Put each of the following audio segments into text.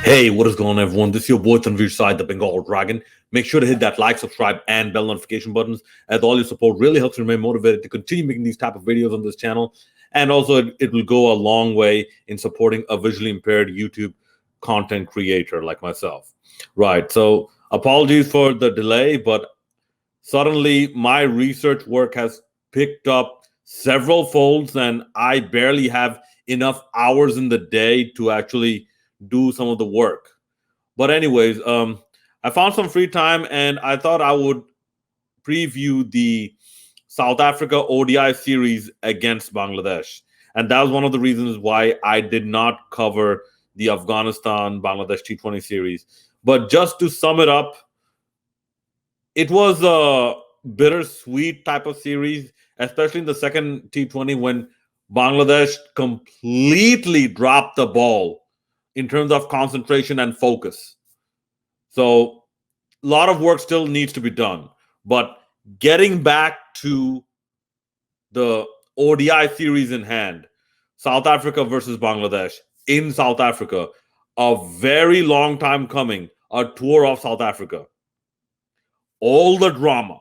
Hey, what is going on, everyone? This is your boy Tanveer Side, the Bengal Dragon. Make sure to hit that like, subscribe, and bell notification buttons, as all your support really helps me remain motivated to continue making these type of videos on this channel. And also, it will go a long way in supporting a visually impaired YouTube content creator like myself. Right. So, apologies for the delay, but suddenly my research work has picked up several folds, and I barely have enough hours in the day to actually do some of the work. But anyways, I found some free time and I thought I would preview the South Africa ODI series against Bangladesh. And that was one of the reasons why I did not cover the Afghanistan Bangladesh T20 series. But just to sum it up, it was a bittersweet type of series, especially in the second T20 when Bangladesh completely dropped the ball in terms of concentration and focus. So a lot of work still needs to be done. But getting back to the ODI series in hand, South Africa versus Bangladesh in South Africa, a very long time coming, a tour of South Africa. All the drama,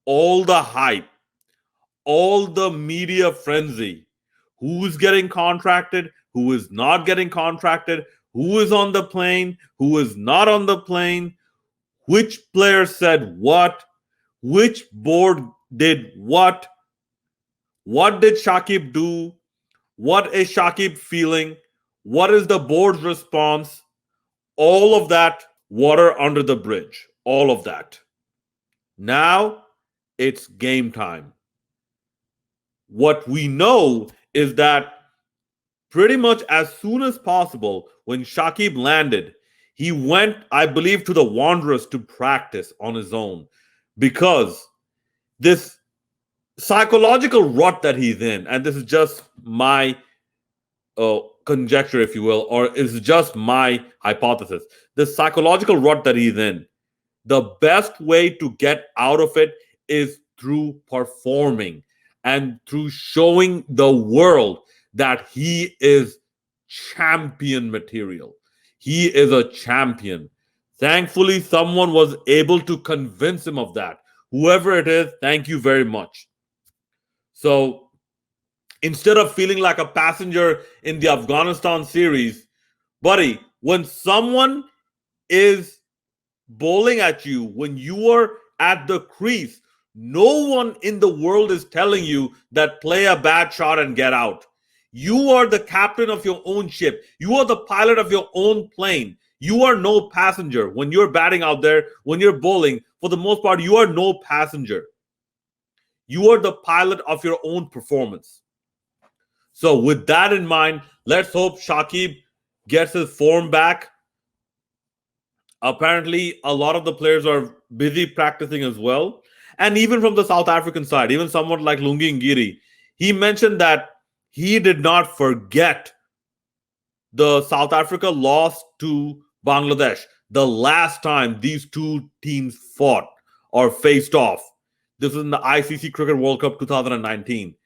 all the hype, all the media frenzy, who's getting contracted, who is not getting contracted, who is on the plane, who is not on the plane, which player said which board did what did Shakib do, what is Shakib feeling, what is the board's response, all of that, water under the bridge, all of that. Now it's game time. What we know is that pretty much as soon as possible, when Shakib landed, he went, I believe, to the Wanderers to practice on his own because this psychological rut that he's in, and this is just my conjecture, if you will, or is just my hypothesis, the psychological rut that he's in, the best way to get out of it is through performing and through showing the world that he is champion material. He is a champion. Thankfully, someone was able to convince him of that. Whoever it is, thank you very much. So instead of feeling like a passenger in the Afghanistan series, buddy, when someone is bowling at you, when you are at the crease, no one in the world is telling you that play a bad shot and get out. You are the captain of your own ship. You are the pilot of your own plane. You are no passenger. When you're batting out there, when you're bowling, for the most part, you are no passenger. You are the pilot of your own performance. So with that in mind, let's hope Shakib gets his form back. Apparently, a lot of the players are busy practicing as well. And even from the South African side, even someone like Lungi Ngiri, he mentioned that he did not forget the South Africa loss to Bangladesh the last time these two teams fought or faced off. This was in the ICC Cricket World Cup 2019.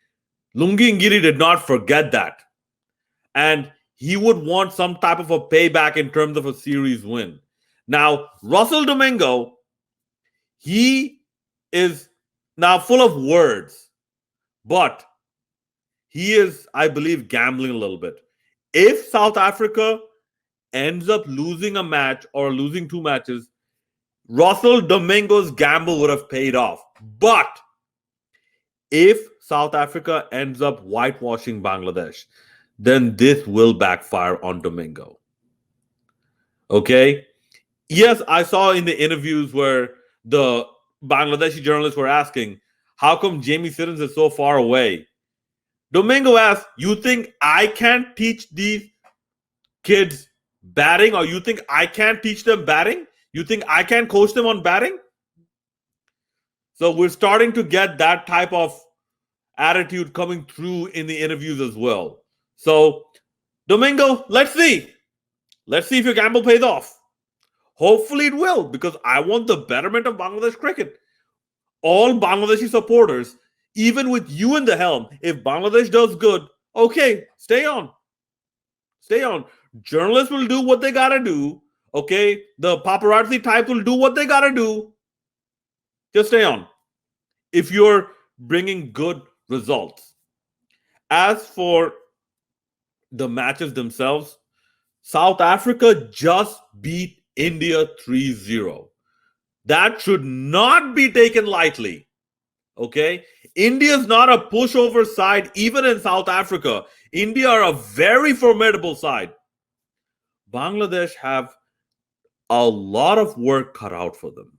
Lungi Ngiri did not forget that. And he would want some type of a payback in terms of a series win. Now, Russell Domingo, he is now full of words, but he is, I believe, gambling a little bit. If South Africa ends up losing a match or losing two matches, Russell Domingo's gamble would have paid off. But if South Africa ends up whitewashing Bangladesh, then this will backfire on Domingo. Okay? Yes, I saw in the interviews where the Bangladeshi journalists were asking, how come Jamie Siddons is so far away? Domingo asked, you think I can't teach these kids batting, or you think I can't teach them batting? You think I can't coach them on batting? So we're starting to get that type of attitude coming through in the interviews as well. So, Domingo, let's see. Let's see if your gamble pays off. Hopefully it will, because I want the betterment of Bangladesh cricket. All Bangladeshi supporters, even with you in the helm, if Bangladesh does good, okay, stay on. Stay on. Journalists will do what they gotta do. Okay, the paparazzi type will do what they gotta do. Just stay on. If you're bringing good results. As for the matches themselves, South Africa just beat India 3-0. That should not be taken lightly. Okay? India's not a pushover side, even in South Africa. India are a very formidable side. Bangladesh have a lot of work cut out for them.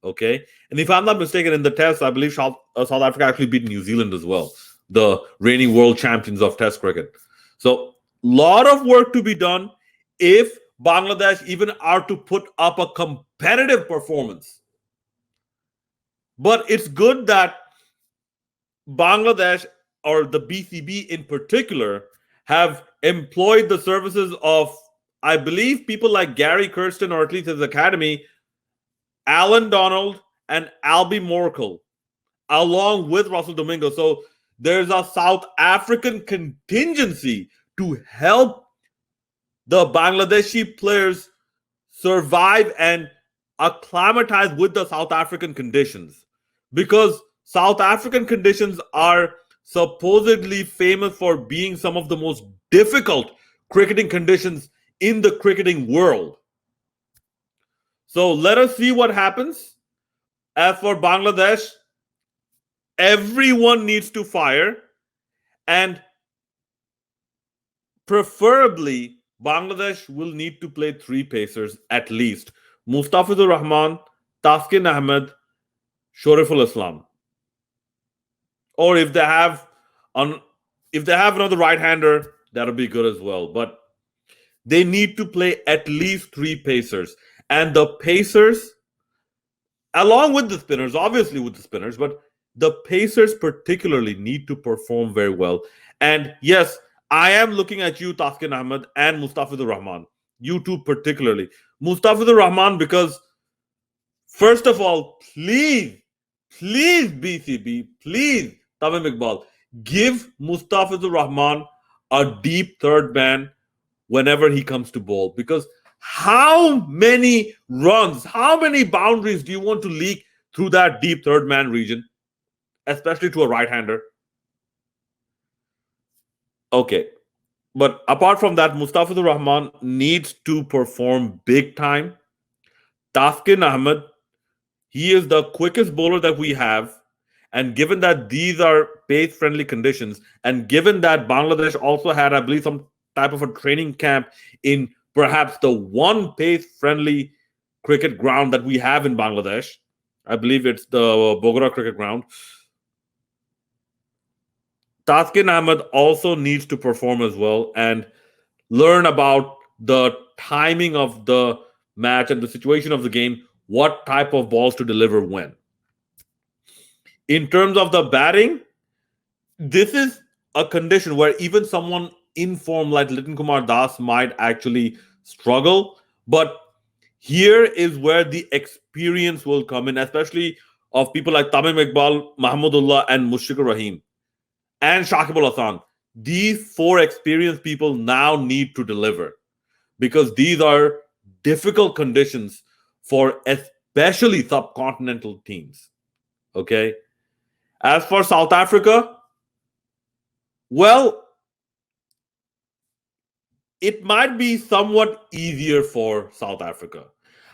Okay? And if I'm not mistaken, in the test, I believe South Africa actually beat New Zealand as well, the reigning world champions of Test cricket. So, lot of work to be done if Bangladesh even are to put up a competitive performance. But it's good that Bangladesh, or the BCB in particular, have employed the services of, I believe, people like Gary Kirsten, or at least his academy, Alan Donald, and Albie Morkel, along with Russell Domingo. So there's a South African contingency to help the Bangladeshi players survive and acclimatize with the South African conditions, because South African conditions are supposedly famous for being some of the most difficult cricketing conditions in the cricketing world. So let us see what happens. As for Bangladesh, everyone needs to fire, and preferably Bangladesh will need to play 3 pacers at least: Mustafizur Rahman, Taskin Ahmed, Shoriful Islam. Or if they have another right-hander, that'll be good as well. But they need to play at least 3 pacers. And the pacers, along with the spinners, obviously with the spinners, but the pacers particularly need to perform very well. And yes, I am looking at you, Taskin Ahmed, and Mustafizur Rahman. You two particularly. Mustafizur Rahman, because first of all, please BCB, please Tamim Iqbal, give Mustafizur Rahman a deep third man whenever he comes to bowl. Because how many runs, how many boundaries do you want to leak through that deep third man region, especially to a right-hander? Okay. But apart from that, Mustafizur Rahman needs to perform big time. Taskin Ahmed, he is the quickest bowler that we have. And given that these are pace-friendly conditions, and given that Bangladesh also had, I believe, some type of a training camp in perhaps the one pace-friendly cricket ground that we have in Bangladesh, I believe it's the Bogora cricket ground, Taskin Ahmed also needs to perform as well and learn about the timing of the match and the situation of the game, what type of balls to deliver when. In terms of the batting, this is a condition where even someone in form like Litin Kumar Das might actually struggle. But here is where the experience will come in, especially of people like Tamim Iqbal, Mahmudullah, and Mushfiqur Rahim, and Shakibul Hasan. These 4 experienced people now need to deliver, because these are difficult conditions for especially subcontinental teams. Okay. As for South Africa, well, it might be somewhat easier for South Africa.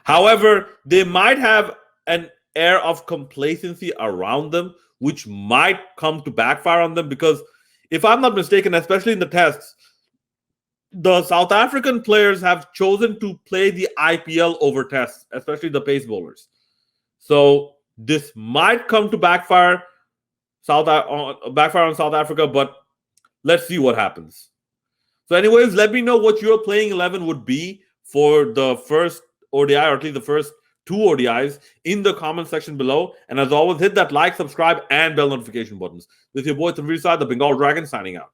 However, they might have an air of complacency around them, which might come to backfire on them, because if I'm not mistaken, especially in the tests, the South African players have chosen to play the IPL over tests, especially the pace bowlers. So this might come to backfire on South Africa, but let's see what happens. So anyways, let me know what your playing 11 would be for the first ODI, or at least the first 2 ODIs, in the comment section below. And as always, hit that like, subscribe, and bell notification buttons. This is your boy Tanveer Saad, the Bengal Dragon, signing out.